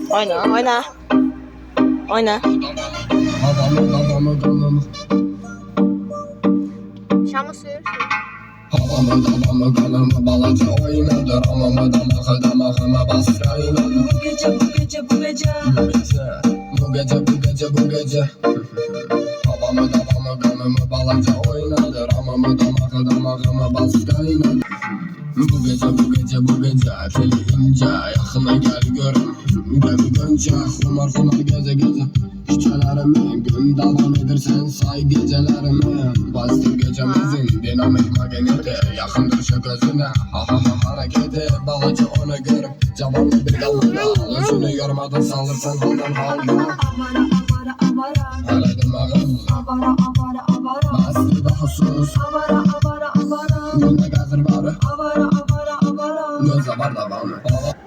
Oyna oyna. Oyna. Şamı sür. Havamı kanımı balaca oynadır. Amamı damağıma basrayla. Bu gece bu gece bu gece. Bu gece. Havamı kanımı balaca oynadır. Amamı damağıma basrayla. Bu gece teli ince. Yaxına gel görüm beni gönce. Xumar geze Şükelerimi gün devam edirsen say gecelerimi. Bastık gecemizin dinamik magneti. Yakındır şu gözüne hareketi. Balacı onu görüp cavanlı bir dalına. Özünü görmeden salırsan haldan halda. Avara Hele demağım avara. bastı daha sus. Avara. Günde gezer barı Avara. göze var da bana.